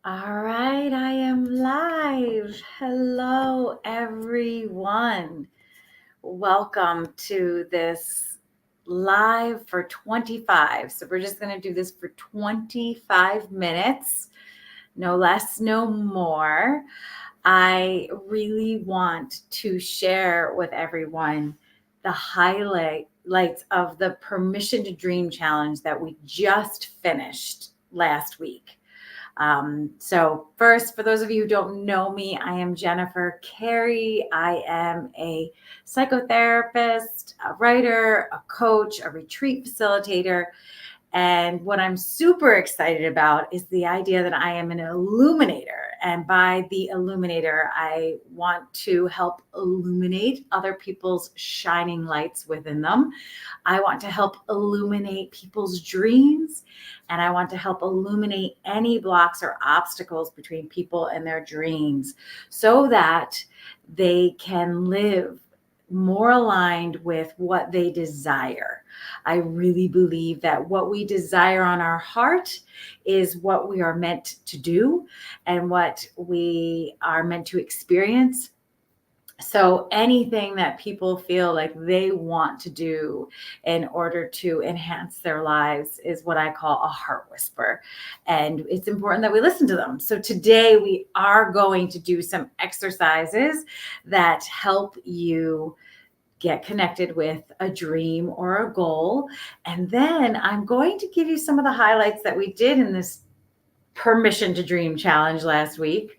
All right, I am live. Hello, everyone. Welcome to this live for 25. So, we're just going to do this for 25 minutes, no less, no more. I really want to share with everyone the highlights of the Permission to Dream challenge that we just finished last week. So first, for those of you who don't know me, I am Jennifer Carey. I am a psychotherapist, a writer, a coach, a retreat facilitator. And what I'm super excited about is the idea that I am an illuminator. And by the illuminator, I want to help illuminate other people's shining lights within them. I want to help illuminate people's dreams. And I want to help illuminate any blocks or obstacles between people and their dreams so that they can live more aligned with what they desire. I really believe that what we desire on our heart is what we are meant to do and what we are meant to experience. So anything that people feel like they want to do in order to enhance their lives is what I call a heart whisper. And it's important that we listen to them. So today we are going to do some exercises that help you get connected with a dream or a goal. And then I'm going to give you some of the highlights that we did in this Permission to Dream challenge last week.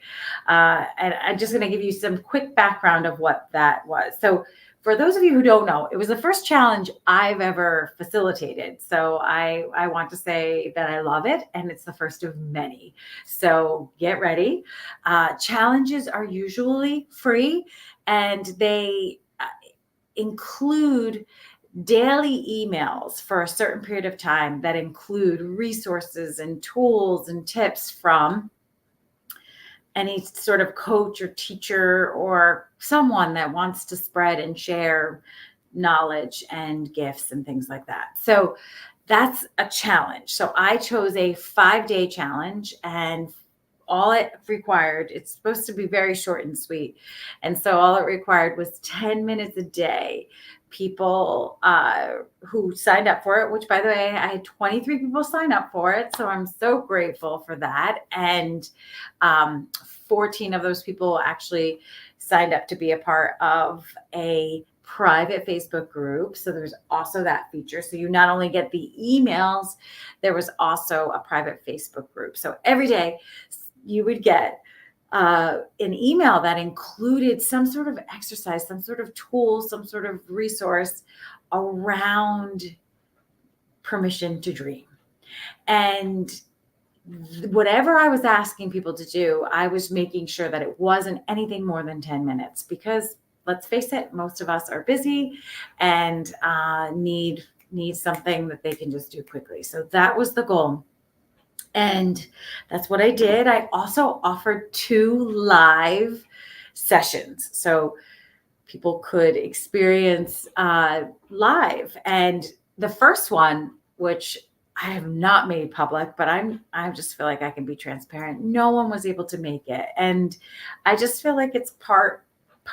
And I'm just going to give you some quick background of what that was. So, for those of you who don't know, it was the first challenge I've ever facilitated. So I want to say that I love it, and it's the first of many. So get ready. Challenges are usually free, and they include daily emails for a certain period of time that include resources and tools and tips from any sort of coach or teacher or someone that wants to spread and share knowledge and gifts and things like that. So that's a challenge. So I chose a 5-day challenge, and all it required, it's supposed to be very short and sweet. And so all it required was 10 minutes a day. People who signed up for it, which by the way, I had 23 people sign up for it. So I'm so grateful for that. And 14 of those people actually signed up to be a part of a private Facebook group. So there's also that feature. So you not only get the emails, there was also a private Facebook group. So every day you would get an email that included some sort of exercise, some sort of tool, some sort of resource around permission to dream. And whatever I was asking people to do, I was making sure that it wasn't anything more than 10 minutes because let's face it, most of us are busy and need something that they can just do quickly. So that was the goal. And that's what I did. I also offered 2 live sessions. So people could experience live. And the first one, which I have not made public, but I just feel like I can be transparent. No one was able to make it. And I just feel like it's part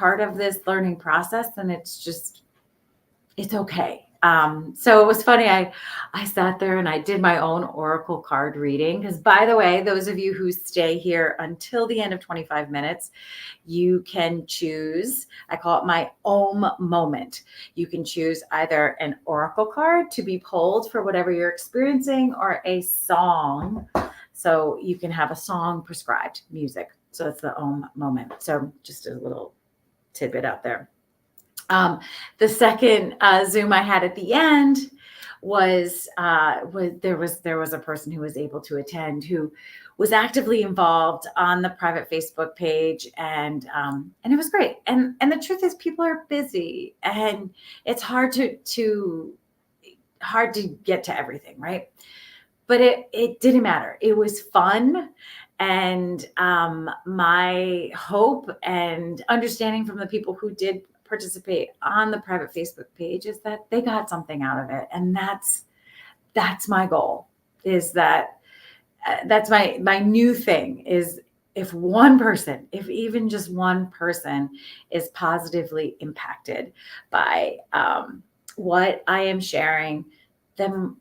of this learning process, and it's okay. So it was funny. I sat there and I did my own oracle card reading. Because by the way, those of you who stay here until the end of 25 minutes, you can choose, I call it my Om moment. You can choose either an oracle card to be pulled for whatever you're experiencing or a song. So you can have a song prescribed music. So that's the Om moment. So just a little tidbit out there. The second Zoom I had at the end was there was a person who was able to attend who was actively involved on the private Facebook page, and it was great. And the truth is, people are busy, and it's hard to get to everything, right? But it didn't matter. It was fun. And my hope and understanding from the people who did participate on the private Facebook page is that they got something out of it. And that's my goal, is that that's my new thing is, if one person, if even just one person is positively impacted by what I am sharing, then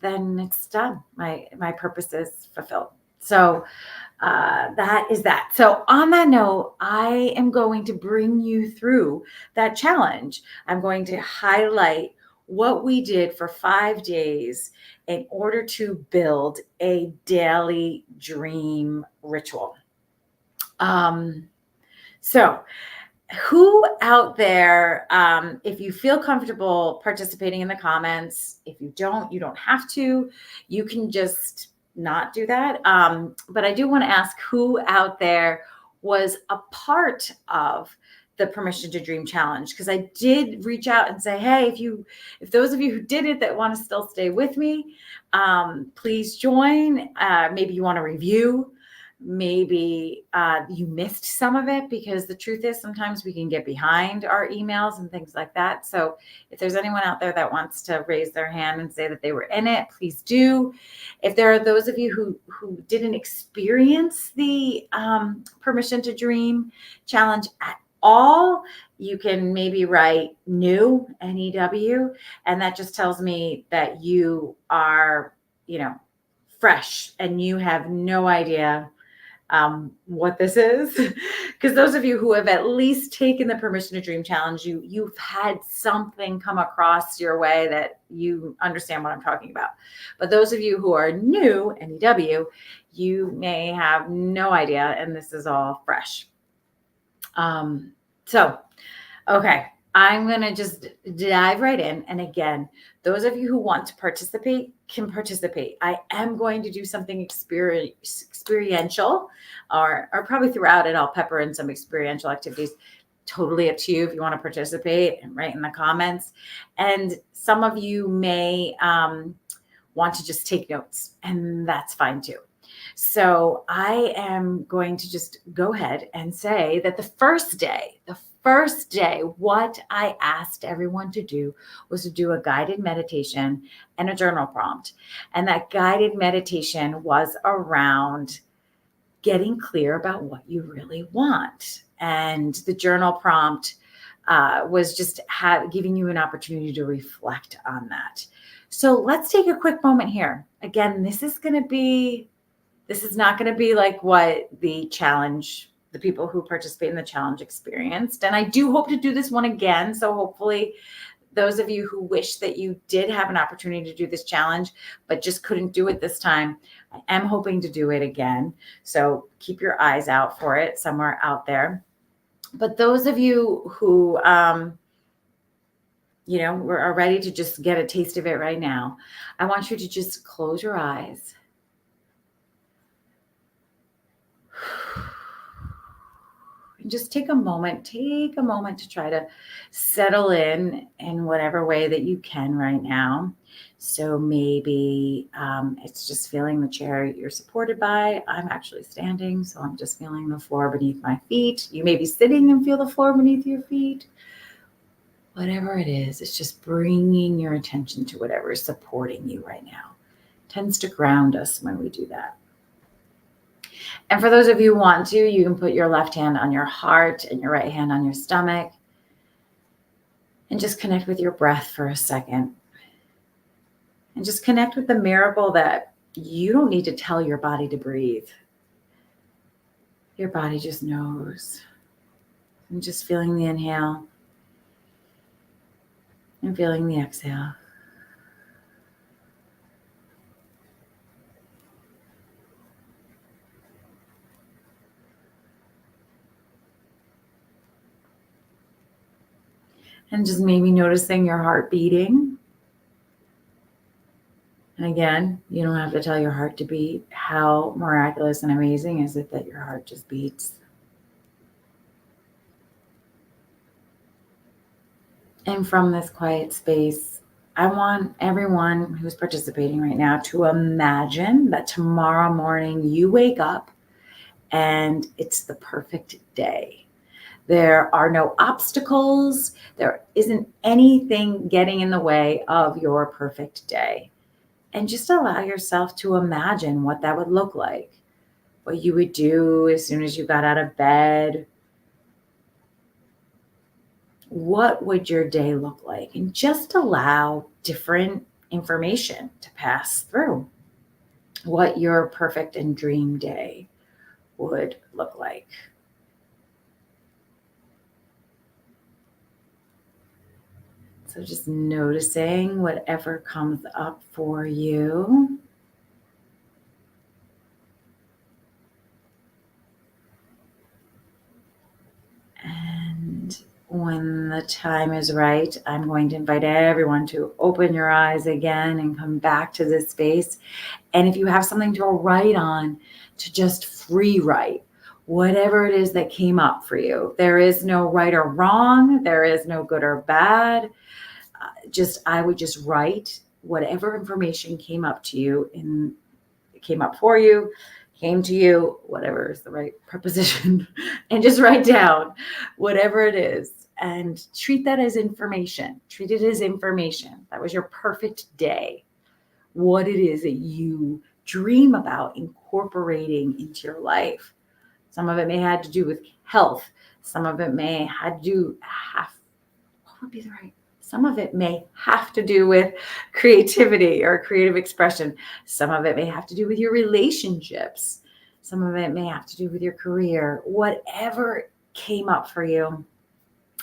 it's done. My purpose is fulfilled. So that is that. So on that note, I am going to bring you through that challenge. I'm going to highlight what we did for 5 days in order to build a daily dream ritual. So who out there, if you feel comfortable participating in the comments, if you don't, you don't have to, you can just not do that. But I do want to ask who out there was a part of the Permission to Dream Challenge, because I did reach out and say, hey, if those of you who did it that want to still stay with me, please join. Maybe you want to review. Maybe you missed some of it, because the truth is sometimes we can get behind our emails and things like that. So if there's anyone out there that wants to raise their hand and say that they were in it, please do. If there are those of you who didn't experience the Permission to Dream Challenge at all, you can maybe write new, NEW, and that just tells me that you are, fresh and you have no idea what this is. Because those of you who have at least taken the Permission to Dream Challenge, you've had something come across your way that you understand what I'm talking about. But those of you who are new, NEW, you may have no idea, and this is all fresh. Okay, I'm going to just dive right in. And again, those of you who want to participate can participate. I am going to do something experiential, or probably throughout it, I'll pepper in some experiential activities. Totally up to you if you want to participate, and write in the comments. And some of you may want to just take notes, and that's fine too. So I am going to just go ahead and say that the first day, what I asked everyone to do was to do a guided meditation and a journal prompt. And that guided meditation was around getting clear about what you really want. And the journal prompt was just giving you an opportunity to reflect on that. So let's take a quick moment here. Again, this is not going to be like what the people who participate in the challenge experienced. And I do hope to do this one again. So hopefully those of you who wish that you did have an opportunity to do this challenge, but just couldn't do it this time, I am hoping to do it again. So keep your eyes out for it somewhere out there. But those of you who, are ready to just get a taste of it right now, I want you to just close your eyes. And just take a moment to try to settle in whatever way that you can right now. So maybe it's just feeling the chair you're supported by. I'm actually standing, so I'm just feeling the floor beneath my feet. You may be sitting and feel the floor beneath your feet. Whatever it is, it's just bringing your attention to whatever is supporting you right now. It tends to ground us when we do that. And for those of you who want to, you can put your left hand on your heart and your right hand on your stomach, and just connect with your breath for a second. And just connect with the miracle that you don't need to tell your body to breathe. Your body just knows. And just feeling the inhale and feeling the exhale. And just maybe noticing your heart beating. And again, you don't have to tell your heart to beat. How miraculous and amazing is it that your heart just beats? And from this quiet space, I want everyone who's participating right now to imagine that tomorrow morning you wake up and it's the perfect day. There are no obstacles. There isn't anything getting in the way of your perfect day. And just allow yourself to imagine what that would look like, what you would do as soon as you got out of bed. What would your day look like? And just allow different information to pass through what your perfect and dream day would look like. So just noticing whatever comes up for you. And when the time is right, I'm going to invite everyone to open your eyes again and come back to this space. And if you have something to write on, to just free write whatever it is that came up for you. There is no right or wrong. There is no good or bad. I would just write whatever information came up to you and came up for you, came to you, whatever is the right preposition, and just write down whatever it is and treat that as information. Treat it as information. That was your perfect day. What it is that you dream about incorporating into your life. Some of it may have to do with health. Some of it may what would be the right? Some of it may have to do with creativity or creative expression. Some of it may have to do with your relationships. Some of it may have to do with your career. Whatever came up for you,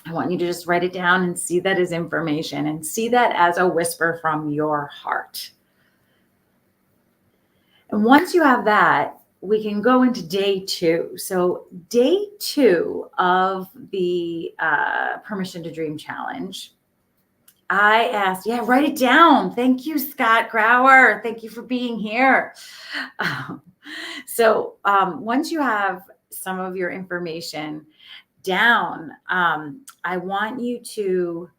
I want you to just write it down and see that as information and see that as a whisper from your heart. And once you have that, we can go into day 2. So day 2 of the Permission to Dream Challenge, I asked, write it down. Thank you, Scott Grauer. Thank you for being here. Once you have some of your information down, I want you to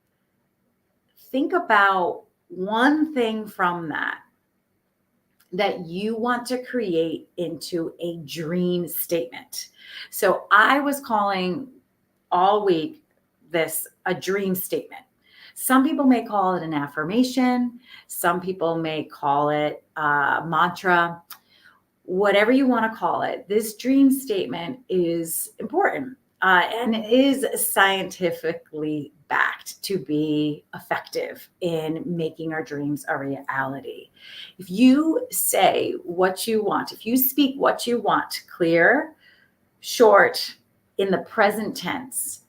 think about one thing from that you want to create into a dream statement. So I was calling all week this a dream statement. Some people may call it an affirmation. Some people may call it a mantra. Whatever you want to call it, this dream statement is important and it is scientifically backed to be effective in making our dreams a reality. If you say what you want, if you speak what you want, clear, short, in the present tense,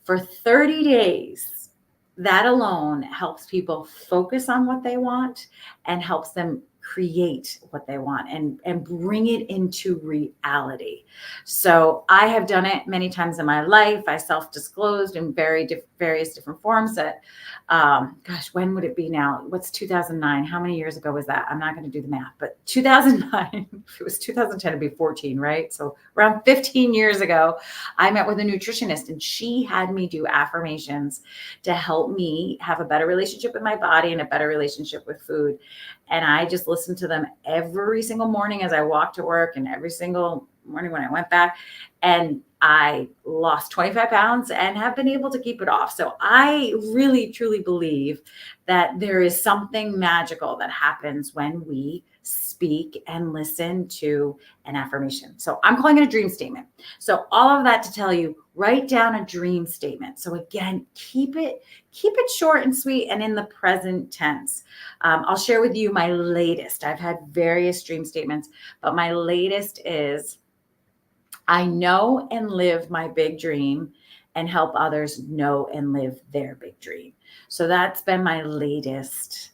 for 30 days, that alone helps people focus on what they want and helps them create what they want and bring it into reality. So I have done it many times in my life. I self-disclosed in various different forms that, when would it be now? What's 2009? How many years ago was that? I'm not going to do the math, but 2009, if it was 2010, it'd be 14, right? So around 15 years ago, I met with a nutritionist and she had me do affirmations to help me have a better relationship with my body and a better relationship with food. And I just listened to them every single morning as I walked to work and every single morning when I went back. And I lost 25 pounds and have been able to keep it off. So I really, truly believe that there is something magical that happens when we speak and listen to an affirmation. So I'm calling it a dream statement. So all of that to tell you, write down a dream statement. So again, keep it short and sweet and in the present tense. I'll share with you my latest. I've had various dream statements, but my latest is, I know and live my big dream and help others know and live their big dream. So that's been my latest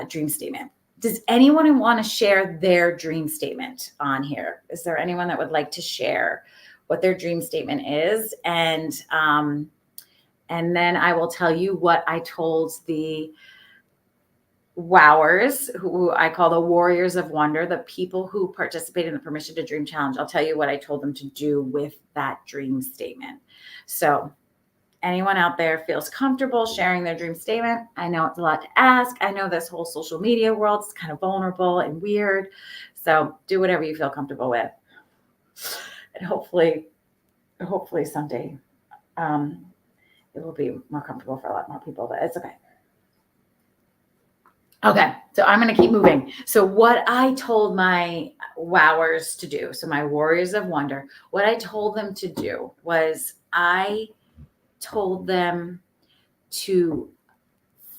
dream statement. Does anyone want to share their dream statement on here? Is there anyone that would like to share what their dream statement is? And then I will tell you what I told the wowers, who I call the warriors of wonder, the people who participate in the Permission to Dream Challenge. I'll tell you what I told them to do with that dream statement. So anyone out there feels comfortable sharing their dream statement? I know it's a lot to ask. I know this whole social media world is kind of vulnerable and weird. So do whatever you feel comfortable with. And hopefully someday it will be more comfortable for a lot more people, but it's okay. Okay, so I'm going to keep moving. So what I told my wowers to do, so my warriors of wonder, what I told them to do was I told them to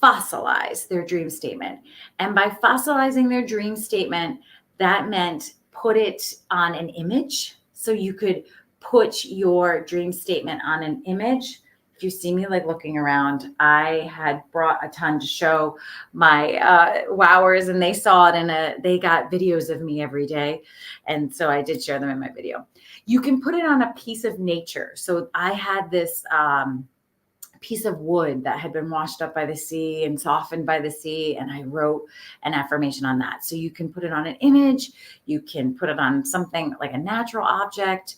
fossilize their dream statement. And by fossilizing their dream statement, that meant put it on an image. So you could put your dream statement on an image. If you see me like looking around, I had brought a ton to show my wowers, and they saw it they got videos of me every day. And so I did share them in my video. You can put it on a piece of nature. So I had this piece of wood that had been washed up by the sea and softened by the sea, and I wrote an affirmation on that. So you can put it on an image, you can put it on something like a natural object.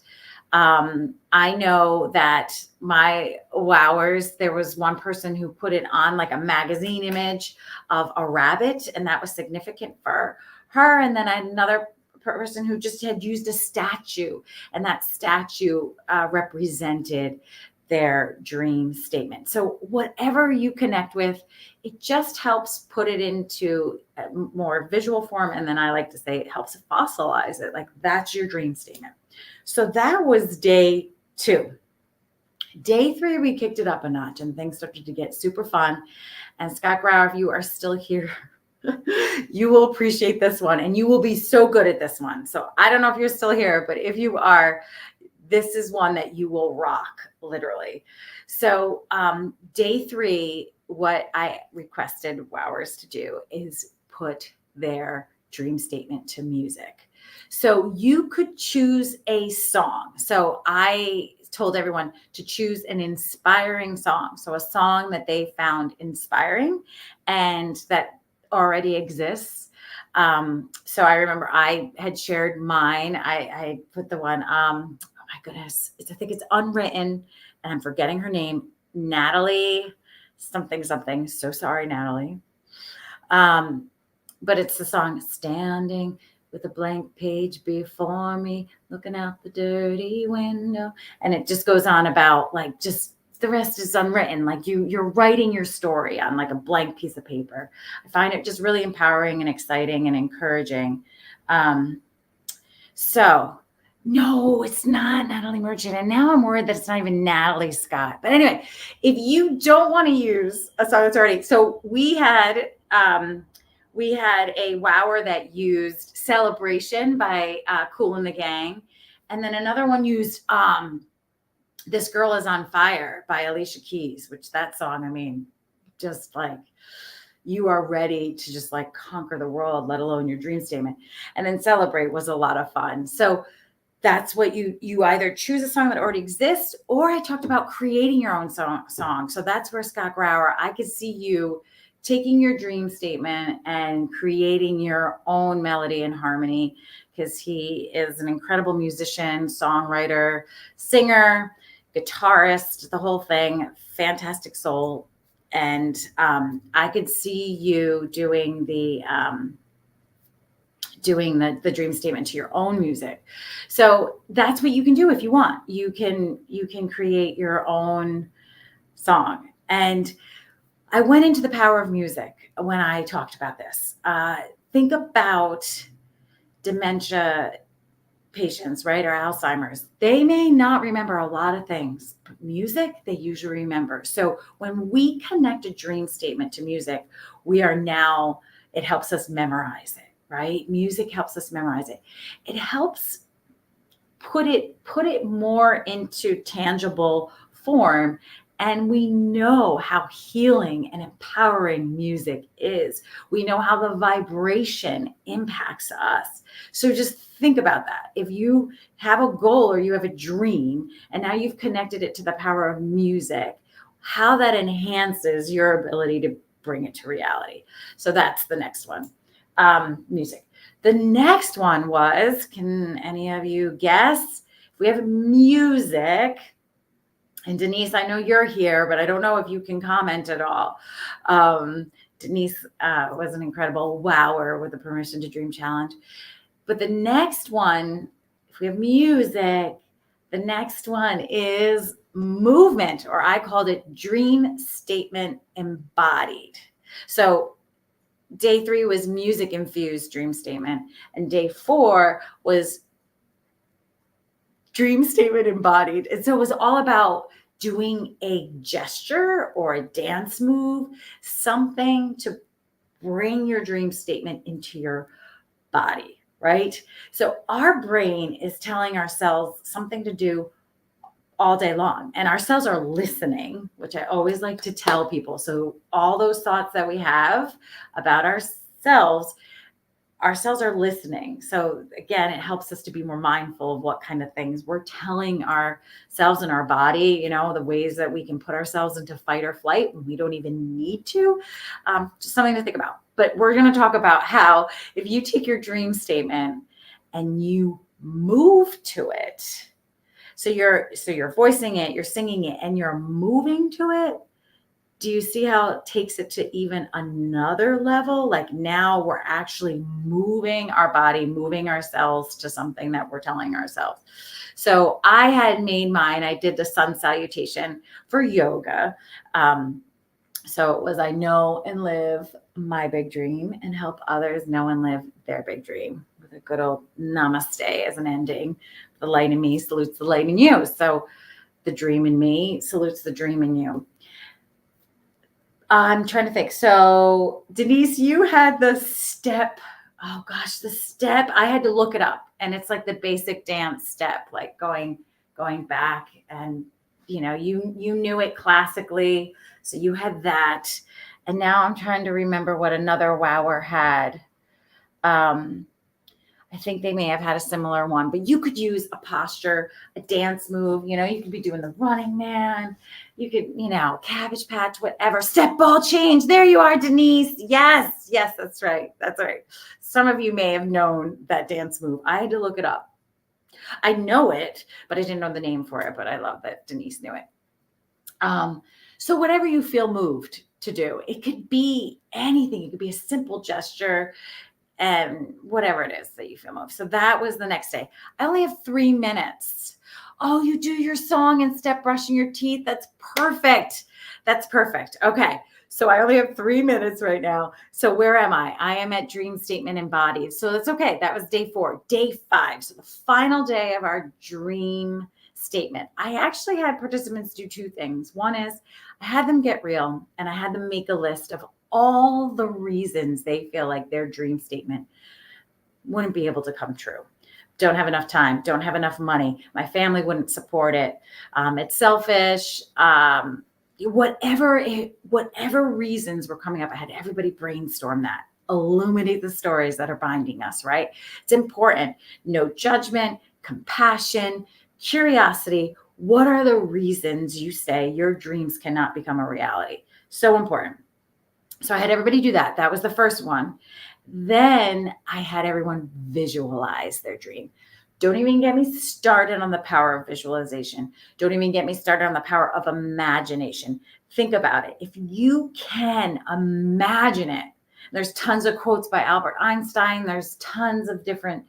I know that my wowers, there was one person who put it on like a magazine image of a rabbit, and that was significant for her. And then another person who just had used a statue, and that statue represented their dream statement. So whatever you connect with, it just helps put it into a more visual form. And then I like to say it helps fossilize it. Like that's your dream statement. So that was day 2. Day 3, we kicked it up a notch and things started to get super fun. And Scott Grauer, if you are still here, you will appreciate this one and you will be so good at this one. So I don't know if you're still here, but if you are, this is one that you will rock, literally. So day 3, what I requested wowers to do is put their dream statement to music. So you could choose a song. So I told everyone to choose an inspiring song. So a song that they found inspiring and that already exists. So I remember I had shared mine. I put the one, my goodness, I think it's Unwritten, and I'm forgetting her name, Natalie something. So sorry, Natalie. But it's the song Standing with a Blank Page Before Me, Looking Out the Dirty Window. And it just goes on about like just the rest is unwritten. Like you're writing your story on like a blank piece of paper. I find it just really empowering and exciting and encouraging. So no, it's not Natalie Merchant. And now I'm worried that it's not even Natalie Scott. But anyway, if you don't want to use a song that's already, so we had a wower that used Celebration by Kool and the Gang. And then another one used This Girl Is on Fire by Alicia Keys, which that song, I mean, just like you are ready to just like conquer the world, let alone your dream statement. And then Celebrate was a lot of fun. So that's what you either choose a song that already exists, or I talked about creating your own song. So that's where Scott Grauer, I could see you taking your dream statement and creating your own melody and harmony, because he is an incredible musician, songwriter, singer, guitarist, the whole thing, fantastic soul. And I could see you doing the dream statement to your own music. So that's what you can do if you want. You can create your own song. And I went into the power of music when I talked about this. Think about dementia patients, right? Or Alzheimer's. They may not remember a lot of things, but music, they usually remember. So when we connect a dream statement to music, it helps us memorize it. Right? Music helps us memorize it. It helps put it more into tangible form. And we know how healing and empowering music is. We know how the vibration impacts us. So just think about that. If you have a goal or you have a dream, and now you've connected it to the power of music, how that enhances your ability to bring it to reality. So that's the next one. Music. The next one was, can any of you guess? We have music. And Denise, I know you're here, but I don't know if you can comment at all. Denise was an incredible wower with the Permission to Dream Challenge. But the next one, if we have music, the next one is movement, or I called it Dream Statement Embodied. So Day 3 was music infused dream statement. And day 4 was dream statement embodied. And so it was all about doing a gesture or a dance move, something to bring your dream statement into your body, right? So our brain is telling ourselves something to do all day long, and our cells are listening, which I always like to tell people. So all those thoughts that we have about ourselves are listening. So again, it helps us to be more mindful of what kind of things we're telling ourselves and our body, the ways that we can put ourselves into fight or flight when we don't even need to. Just something to think about. But we're going to talk about how if you take your dream statement and you move to it, so you're voicing it, you're singing it, and you're moving to it. Do you see how it takes it to even another level? Like now we're actually moving our body, moving ourselves to something that we're telling ourselves. So I had made mine. I did the sun salutation for yoga. So it was, I know and live my big dream and help others know and live their big dream, with a good old namaste as an ending. The light in me salutes the light in you. So the dream in me salutes the dream in you. I'm trying to think. So Denise, you had the step. Oh gosh, the step. I had to look it up, and it's like the basic dance step, like going back, and you knew it classically. So you had that, and now I'm trying to remember what another wower had. I think they may have had a similar one, but you could use a posture, a dance move. You could be doing the running man. You could, cabbage patch, whatever. Step ball change. There you are, Denise. Yes, that's right. That's right. Some of you may have known that dance move. I had to look it up. I know it, but I didn't know the name for it. But I love that Denise knew it. So whatever you feel moved to do, it could be anything. It could be a simple gesture, and whatever it is that you feel moved. So that was the next day. I only have 3 minutes. Oh, you do your song and step brushing your teeth. That's perfect. That's perfect. Okay. So I only have 3 minutes right now. So where am I? I am at dream statement embodied. So that's okay. That was day 4. Day 5. So the final day of our dream statement. I actually had participants do 2 things. One is I had them get real, and I had them make a list of all the reasons they feel like their dream statement wouldn't be able to come true. Don't have enough time, don't have enough money, my family wouldn't support it, it's selfish, whatever reasons were coming up. I had everybody brainstorm that, illuminate the stories that are binding us, right? It's important. No judgment, compassion, curiosity. What are the reasons you say your dreams cannot become a reality? So important. So I had everybody do that. That was the first one. Then I had everyone visualize their dream. Don't even get me started on the power of visualization. Don't even get me started on the power of imagination. Think about it. If you can imagine it, there's tons of quotes by Albert Einstein. There's tons of different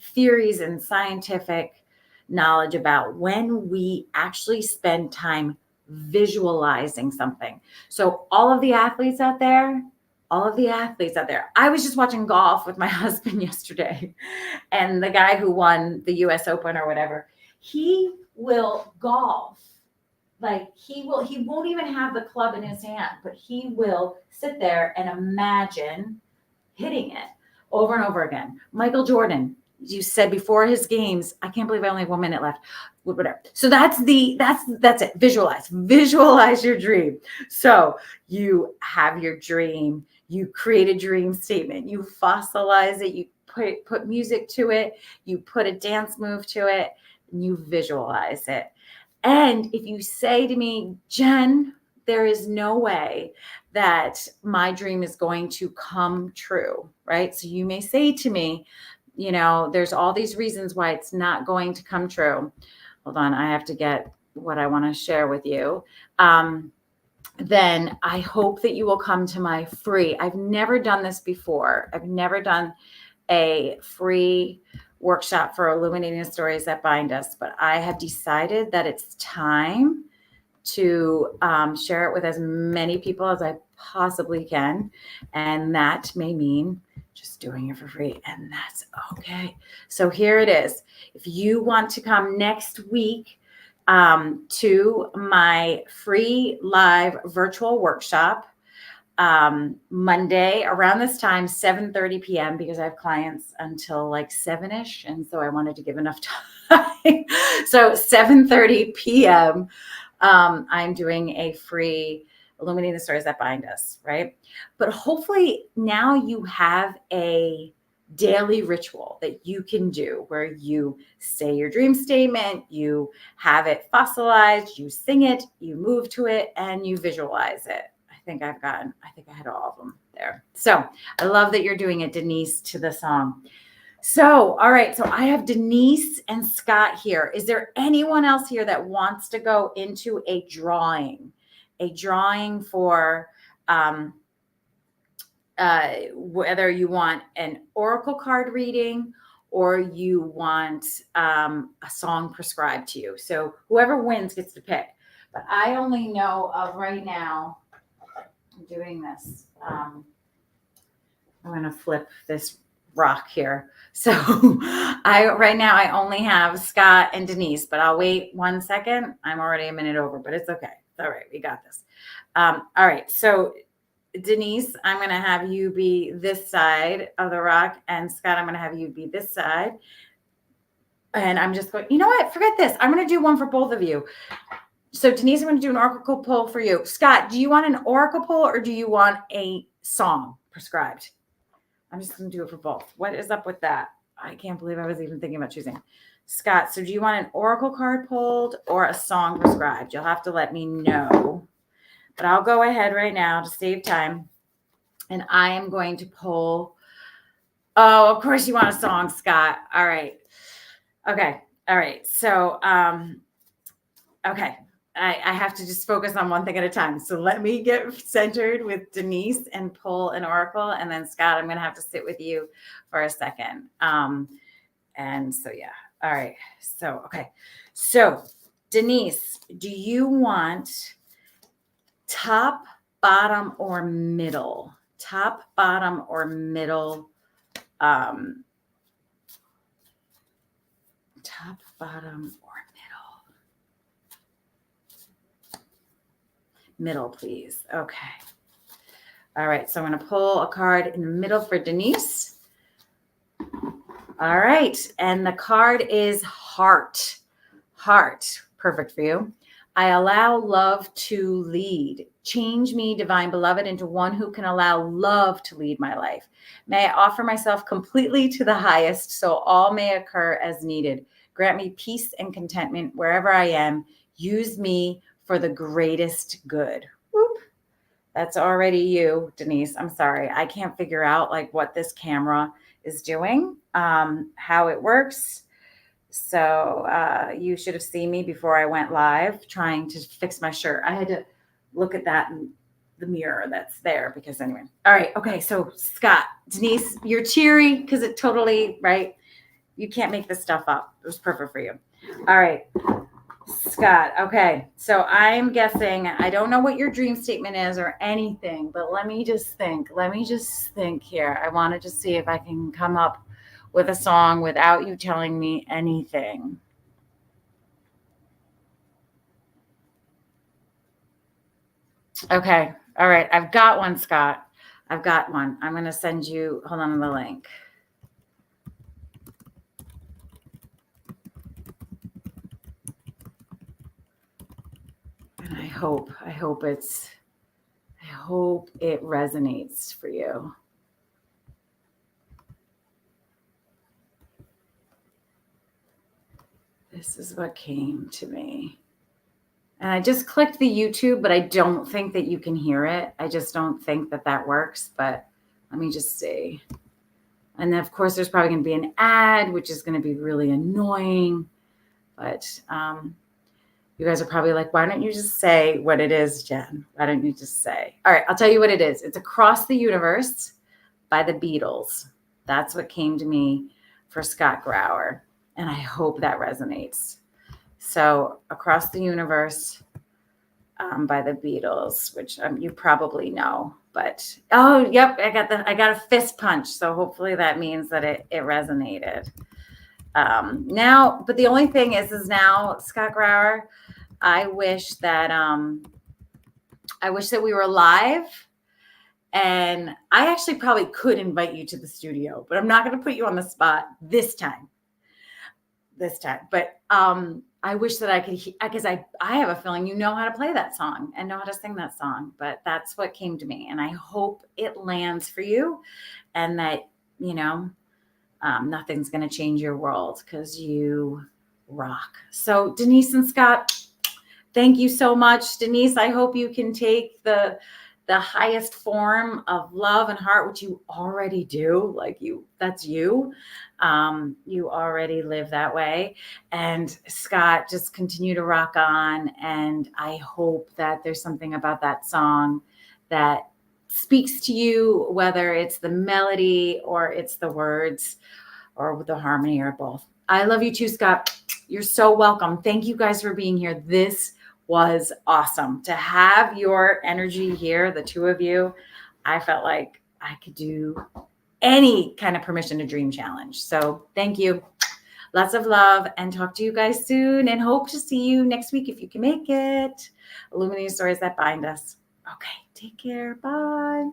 theories and scientific knowledge about when we actually spend time visualizing something. So all of the athletes out there, I was just watching golf with my husband yesterday, and the guy who won the US Open or whatever, he will golf. Like he won't even have the club in his hand, but he will sit there and imagine hitting it over and over again. Michael Jordan, you said before his games, I can't believe I only have 1 minute left. Whatever. So that's it. Visualize your dream. So you have your dream, you create a dream statement, you fossilize it, you put music to it, you put a dance move to it, and you visualize it. And if you say to me, Jen, there is no way that my dream is going to come true, right? So you may say to me, there's all these reasons why it's not going to come true. Hold on, I have to get what I want to share with you. Then I hope that you will come to my free. I've never done this before. I've never done a free workshop for illuminating the stories that bind us, but I have decided that it's time to share it with as many people as I possibly can. And that may mean just doing it for free, and that's okay. So here it is. If you want to come next week to my free live virtual workshop, Monday around this time, 7:30 p.m., because I have clients until like 7-ish. And so I wanted to give enough time. So 7:30 p.m., I'm doing a free Illuminating the Stories That Bind Us, right? But hopefully now you have a daily ritual that you can do where you say your dream statement, you have it fossilized, you sing it, you move to it, and you visualize it. I think I had all of them there. So I love that you're doing it, Denise, to the song. So, all right. So I have Denise and Scott here. Is there anyone else here that wants to go into a drawing for whether you want an oracle card reading or you want a song prescribed to you? So whoever wins gets to pick. But I only know of right now, I'm doing this. I'm going to flip this rock here. So right now I only have Scott and Denise, but I'll wait 1 second. I'm already a minute over, but it's okay. It's all right. We got this. All right. So Denise, I'm going to have you be this side of the rock, and Scott, I'm going to have you be this side. And I'm just going, you know what? Forget this. I'm going to do one for both of you. So Denise, I'm going to do an oracle pull for you. Scott, do you want an oracle pull or do you want a song prescribed? I'm just going to do it for both. What is up with that? I can't believe I was even thinking about choosing. Scott, so do you want an oracle card pulled or a song prescribed? You'll have to let me know. But I'll go ahead right now to save time. And I am going to pull. Oh, of course you want a song, Scott. All right. Okay. All right. So, okay. I have to just focus on one thing at a time. So let me get centered with Denise and pull an oracle. And then Scott, I'm going to have to sit with you for a second. And so, yeah. All right. So, okay. So Denise, do you want top, bottom, or middle? Top, bottom, or middle? Top, bottom, or middle, please. Okay. All right. So I'm going to pull a card in the middle for Denise. All right. And the card is heart. Heart. Perfect for you. I allow love to lead. Change me, divine beloved, into one who can allow love to lead my life. May I offer myself completely to the highest so all may occur as needed. Grant me peace and contentment wherever I am. Use me for the greatest good. Whoop. That's already you, Denise. I'm sorry. I can't figure out like what this camera is doing, how it works. So you should have seen me before I went live trying to fix my shirt. I had to look at that in the mirror that's there because anyway. All right. Okay. So Scott, Denise, you're cheery because it totally, right? You can't make this stuff up. It was perfect for you. All right. Scott. Okay. So I'm guessing, I don't know what your dream statement is or anything, but let me just think here. I want to just see if I can come up with a song without you telling me anything. Okay. All right. I've got one, Scott. I've got one. I'm going to send you, hold on to the link. And I hope it resonates for you. This is what came to me. And I just clicked the YouTube, but I don't think that you can hear it. I just don't think that works, but let me just see. And then of course there's probably going to be an ad, which is going to be really annoying, but you guys are probably like, why don't you just say what it is, Jen? Why don't you just say? All right, I'll tell you what it is. It's Across the Universe by the Beatles. That's what came to me for Scott Grauer. And I hope that resonates. So Across the Universe by the Beatles, which you probably know. But oh, yep, I got a fist punch. So hopefully that means that it resonated. Now, but the only thing is now, Scott Grauer, I wish that we were live. And I actually probably could invite you to the studio, but I'm not going to put you on the spot this time. But I wish that I could, because I have a feeling you know how to play that song and know how to sing that song. But that's what came to me. And I hope it lands for you, and that, nothing's going to change your world, because you rock. So Denise and Scott, thank you so much. Denise, I hope you can take the highest form of love and heart, which you already do. That's you. You already live that way. And Scott, just continue to rock on. And I hope that there's something about that song that speaks to you, whether it's the melody or it's the words or the harmony or both. I love you too, Scott. You're so welcome. Thank you guys for being here. This was awesome to have your energy here, the two of you. I felt like I could do any kind of permission to dream challenge. So thank you. Lots of love, and talk to you guys soon, and hope to see you next week if you can make it. Illuminating stories that bind us. Okay, take care. Bye.